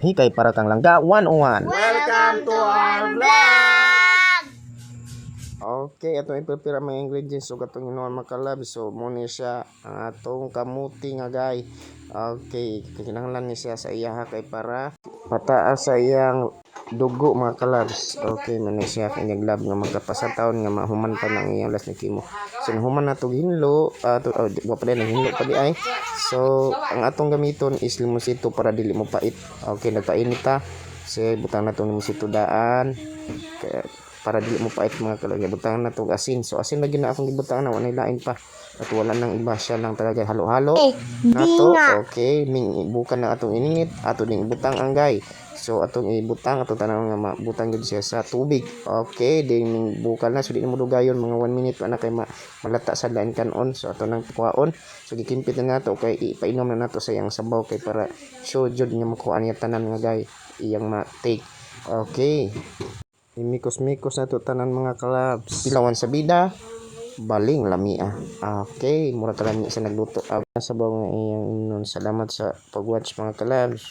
Hikay para kang langga 101. Welcome to our vlog! Okay, atong i-prepare mga ingredients ug atong inuan makalab. So muna siya ang atong kamuti nga guy. Okay, kinahanglan ni siya sa iya kay para pataas sa iyang dugo mga kalabs. Okay, man siya kanyang lab nga magkapasataon nga mahuman pa ng iyang last ni kimo. So human na to hinlo, wa pa din hinlo pa di ay. So ang atong gamiton is limusito para dili mo pait. Okay, nagpainit ta. So butang na tong limusito daan. Kaya, para dili mo pait mga kalabs. Butang na tong asin. So asin lagi na akong gibutang na wala lain pa. At wala nang iba siya lang talaga halo-halo nato. Okay, ming ibukan na atong ininit ato ding ibutang ang guy. So atong ibutang atong tanang nga mabutang gid siya sa tubig. Okay, ding bukan na so di mo dugayon mga 1 minute pa na kay malata sa lain kanon. So ato nang kuhaon. So gikimpit na nato kay ipainom na nato sa iyang sabaw kay para sure jud nga makuha niya tanan nga guy iyang ma-take. Okay. Imikos-mikos na to tanan mga kalabs. Pilawan sa bida. Baling lamia. Okay, mura ka lami sa nagluto. Sabaw nga iyang inon. Salamat sa pag-watch mga kalabs.